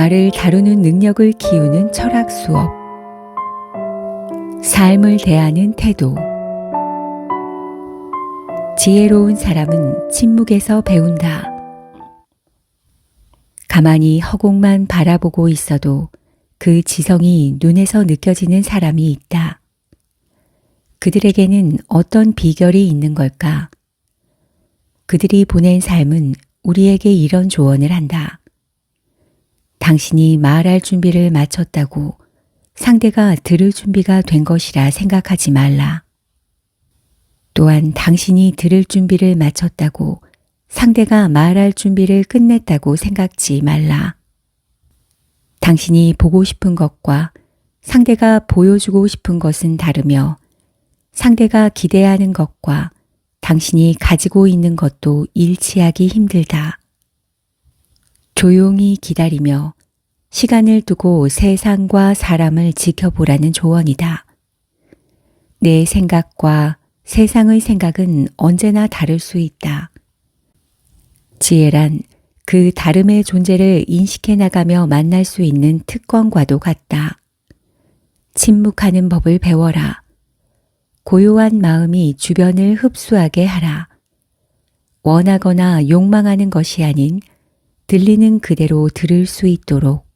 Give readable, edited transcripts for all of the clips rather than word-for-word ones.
말을 다루는 능력을 키우는 철학 수업. 삶을 대하는 태도. 지혜로운 사람은 침묵에서 배운다. 가만히 허공만 바라보고 있어도 그 지성이 눈에서 느껴지는 사람이 있다. 그들에게는 어떤 비결이 있는 걸까? 그들이 보낸 삶은 우리에게 이런 조언을 한다. 당신이 말할 준비를 마쳤다고 상대가 들을 준비가 된 것이라 생각하지 말라. 또한 당신이 들을 준비를 마쳤다고 상대가 말할 준비를 끝냈다고 생각지 말라. 당신이 보고 싶은 것과 상대가 보여주고 싶은 것은 다르며 상대가 기대하는 것과 당신이 가지고 있는 것도 일치하기 힘들다. 조용히 기다리며 시간을 두고 세상과 사람을 지켜보라는 조언이다. 내 생각과 세상의 생각은 언제나 다를 수 있다. 지혜란 그 다름의 존재를 인식해 나가며 만날 수 있는 특권과도 같다. 침묵하는 법을 배워라. 고요한 마음이 주변을 흡수하게 하라. 원하거나 욕망하는 것이 아닌 들리는 그대로 들을 수 있도록.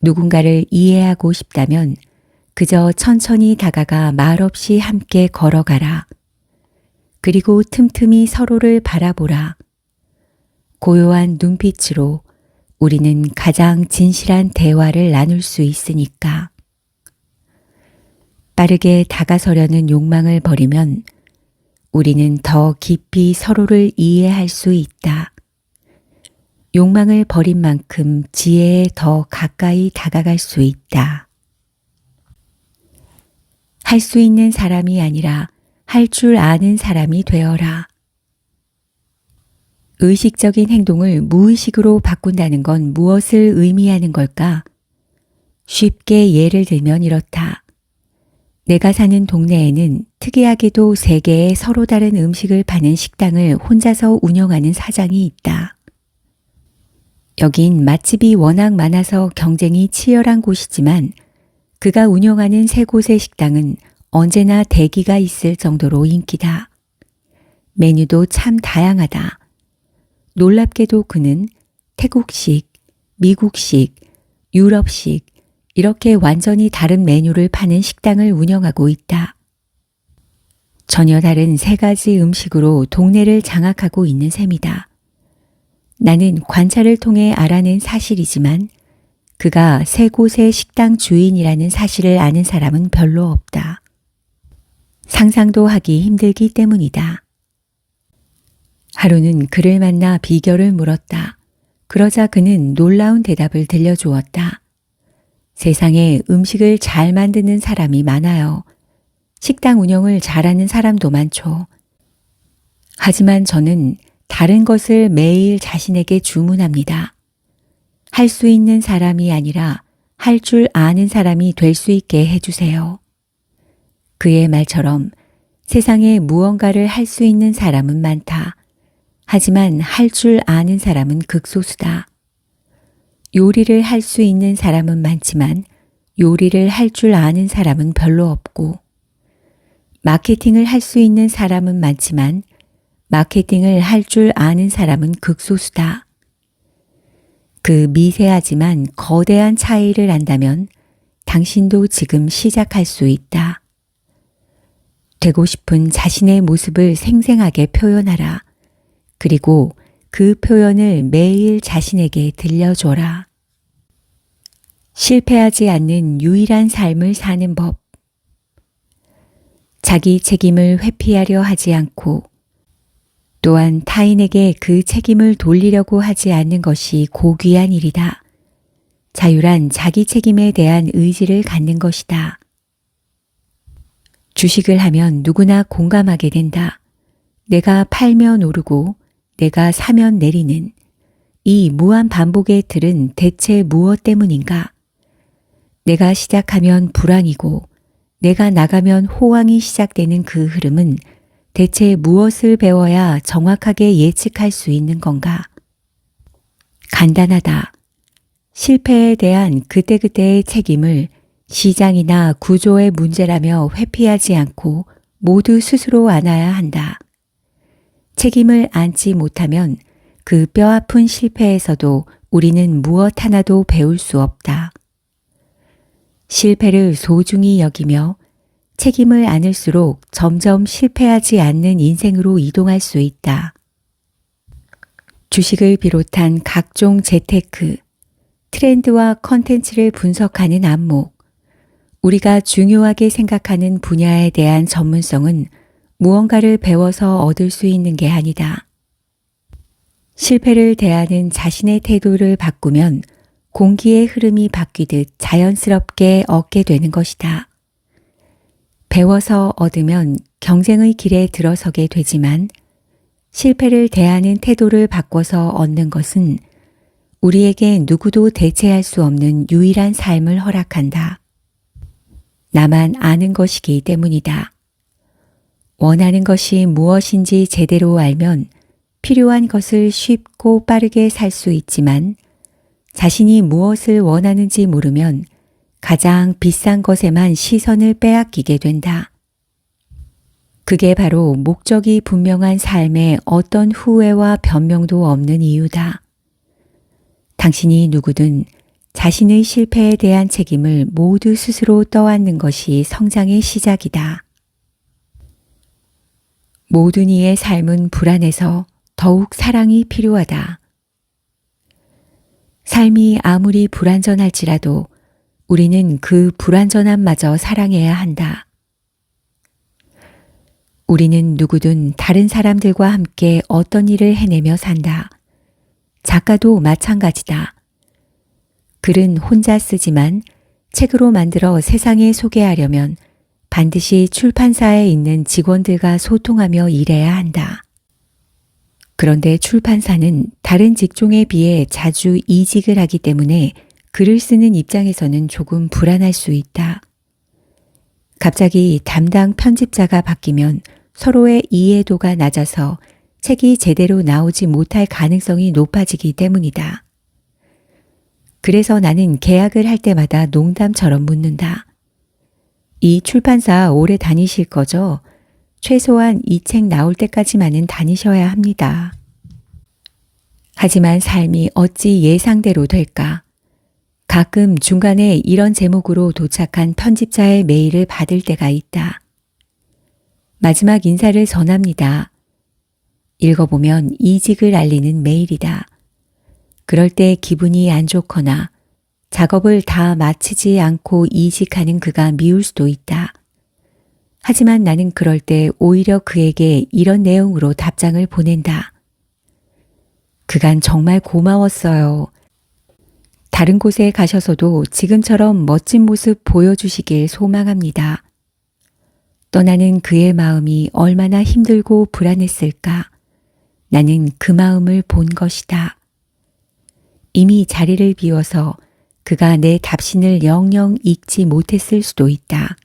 누군가를 이해하고 싶다면 그저 천천히 다가가 말없이 함께 걸어가라. 그리고 틈틈이 서로를 바라보라. 고요한 눈빛으로 우리는 가장 진실한 대화를 나눌 수 있으니까. 빠르게 다가서려는 욕망을 버리면 우리는 더 깊이 서로를 이해할 수 있다. 욕망을 버린 만큼 지혜에 더 가까이 다가갈 수 있다. 할 수 있는 사람이 아니라 할 줄 아는 사람이 되어라. 의식적인 행동을 무의식으로 바꾼다는 건 무엇을 의미하는 걸까? 쉽게 예를 들면 이렇다. 내가 사는 동네에는 특이하게도 3개의 서로 다른 음식을 파는 식당을 혼자서 운영하는 사장이 있다. 여긴 맛집이 워낙 많아서 경쟁이 치열한 곳이지만 그가 운영하는 3곳의 식당은 언제나 대기가 있을 정도로 인기다. 메뉴도 참 다양하다. 놀랍게도 그는 태국식, 미국식, 유럽식 이렇게 완전히 다른 메뉴를 파는 식당을 운영하고 있다. 전혀 다른 3가지 음식으로 동네를 장악하고 있는 셈이다. 나는 관찰을 통해 알아낸 사실이지만 그가 3곳의 식당 주인이라는 사실을 아는 사람은 별로 없다. 상상도 하기 힘들기 때문이다. 하루는 그를 만나 비결을 물었다. 그러자 그는 놀라운 대답을 들려주었다. 세상에 음식을 잘 만드는 사람이 많아요. 식당 운영을 잘하는 사람도 많죠. 하지만 저는 다른 것을 매일 자신에게 주문합니다. 할 수 있는 사람이 아니라 할 줄 아는 사람이 될 수 있게 해주세요. 그의 말처럼 세상에 무언가를 할 수 있는 사람은 많다. 하지만 할 줄 아는 사람은 극소수다. 요리를 할 수 있는 사람은 많지만 요리를 할 줄 아는 사람은 별로 없고, 마케팅을 할 수 있는 사람은 많지만 마케팅을 할 줄 아는 사람은 극소수다. 그 미세하지만 거대한 차이를 안다면 당신도 지금 시작할 수 있다. 되고 싶은 자신의 모습을 생생하게 표현하라. 그리고 그 표현을 매일 자신에게 들려줘라. 실패하지 않는 유일한 삶을 사는 법. 자기 책임을 회피하려 하지 않고 또한 타인에게 그 책임을 돌리려고 하지 않는 것이 고귀한 일이다. 자유란 자기 책임에 대한 의지를 갖는 것이다. 주식을 하면 누구나 공감하게 된다. 내가 팔면 오르고 내가 사면 내리는 이 무한 반복의 틀은 대체 무엇 때문인가? 내가 시작하면 불황이고 내가 나가면 호황이 시작되는 그 흐름은 대체 무엇을 배워야 정확하게 예측할 수 있는 건가? 간단하다. 실패에 대한 그때그때의 책임을 시장이나 구조의 문제라며 회피하지 않고 모두 스스로 안아야 한다. 책임을 안지 못하면 그 뼈아픈 실패에서도 우리는 무엇 하나도 배울 수 없다. 실패를 소중히 여기며 책임을 안을수록 점점 실패하지 않는 인생으로 이동할 수 있다. 주식을 비롯한 각종 재테크, 트렌드와 컨텐츠를 분석하는 안목, 우리가 중요하게 생각하는 분야에 대한 전문성은 무언가를 배워서 얻을 수 있는 게 아니다. 실패를 대하는 자신의 태도를 바꾸면 공기의 흐름이 바뀌듯 자연스럽게 얻게 되는 것이다. 배워서 얻으면 경쟁의 길에 들어서게 되지만 실패를 대하는 태도를 바꿔서 얻는 것은 우리에게 누구도 대체할 수 없는 유일한 삶을 허락한다. 나만 아는 것이기 때문이다. 원하는 것이 무엇인지 제대로 알면 필요한 것을 쉽고 빠르게 살 수 있지만 자신이 무엇을 원하는지 모르면 가장 비싼 것에만 시선을 빼앗기게 된다. 그게 바로 목적이 분명한 삶에 어떤 후회와 변명도 없는 이유다. 당신이 누구든 자신의 실패에 대한 책임을 모두 스스로 떠안는 것이 성장의 시작이다. 모든 이의 삶은 불안해서 더욱 사랑이 필요하다. 삶이 아무리 불완전할지라도 우리는 그 불완전함마저 사랑해야 한다. 우리는 누구든 다른 사람들과 함께 어떤 일을 해내며 산다. 작가도 마찬가지다. 글은 혼자 쓰지만 책으로 만들어 세상에 소개하려면 반드시 출판사에 있는 직원들과 소통하며 일해야 한다. 그런데 출판사는 다른 직종에 비해 자주 이직을 하기 때문에 글을 쓰는 입장에서는 조금 불안할 수 있다. 갑자기 담당 편집자가 바뀌면 서로의 이해도가 낮아서 책이 제대로 나오지 못할 가능성이 높아지기 때문이다. 그래서 나는 계약을 할 때마다 농담처럼 묻는다. 이 출판사 오래 다니실 거죠? 최소한 이 책 나올 때까지만은 다니셔야 합니다. 하지만 삶이 어찌 예상대로 될까? 가끔 중간에 이런 제목으로 도착한 편집자의 메일을 받을 때가 있다. 마지막 인사를 전합니다. 읽어보면 이직을 알리는 메일이다. 그럴 때 기분이 안 좋거나 작업을 다 마치지 않고 이직하는 그가 미울 수도 있다. 하지만 나는 그럴 때 오히려 그에게 이런 내용으로 답장을 보낸다. 그간 정말 고마웠어요. 다른 곳에 가셔서도 지금처럼 멋진 모습 보여주시길 소망합니다. 떠나는 그의 마음이 얼마나 힘들고 불안했을까. 나는 그 마음을 본 것이다. 이미 자리를 비워서 그가 내 답신을 영영 읽지 못했을 수도 있다.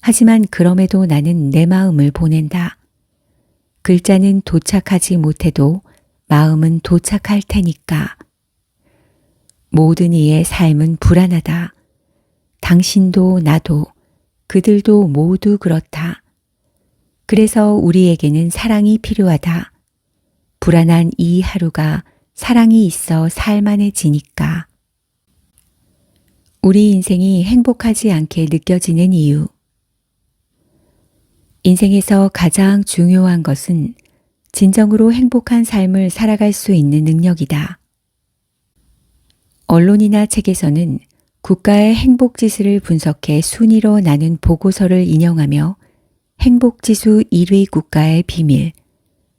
하지만 그럼에도 나는 내 마음을 보낸다. 글자는 도착하지 못해도 마음은 도착할 테니까. 모든 이의 삶은 불안하다. 당신도 나도 그들도 모두 그렇다. 그래서 우리에게는 사랑이 필요하다. 불안한 이 하루가 사랑이 있어 살만해지니까. 우리 인생이 행복하지 않게 느껴지는 이유. 인생에서 가장 중요한 것은 진정으로 행복한 삶을 살아갈 수 있는 능력이다. 언론이나 책에서는 국가의 행복지수를 분석해 순위로 나눈 보고서를 인용하며 행복지수 1위 국가의 비밀,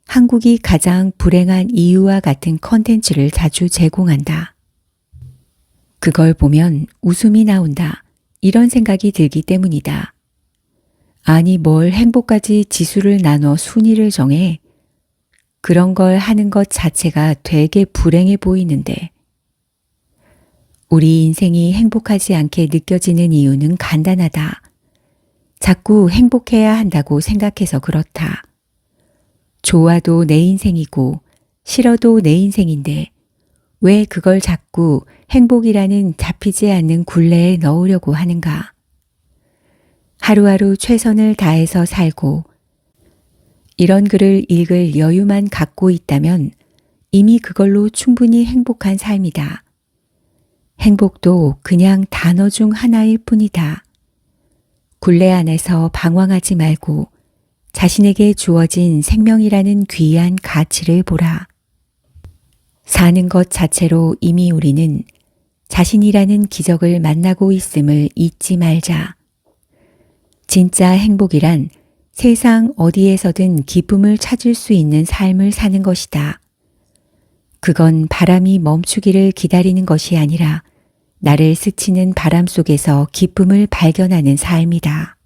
한국이 가장 불행한 이유와 같은 컨텐츠를 자주 제공한다. 그걸 보면 웃음이 나온다. 이런 생각이 들기 때문이다. 아니 뭘 행복까지 지수를 나눠 순위를 정해. 그런 걸 하는 것 자체가 되게 불행해 보이는데. 우리 인생이 행복하지 않게 느껴지는 이유는 간단하다. 자꾸 행복해야 한다고 생각해서 그렇다. 좋아도 내 인생이고 싫어도 내 인생인데 왜 그걸 자꾸 행복이라는 잡히지 않는 굴레에 넣으려고 하는가? 하루하루 최선을 다해서 살고 이런 글을 읽을 여유만 갖고 있다면 이미 그걸로 충분히 행복한 삶이다. 행복도 그냥 단어 중 하나일 뿐이다. 굴레 안에서 방황하지 말고 자신에게 주어진 생명이라는 귀한 가치를 보라. 사는 것 자체로 이미 우리는 자신이라는 기적을 만나고 있음을 잊지 말자. 진짜 행복이란 세상 어디에서든 기쁨을 찾을 수 있는 삶을 사는 것이다. 그건 바람이 멈추기를 기다리는 것이 아니라 나를 스치는 바람 속에서 기쁨을 발견하는 삶이다.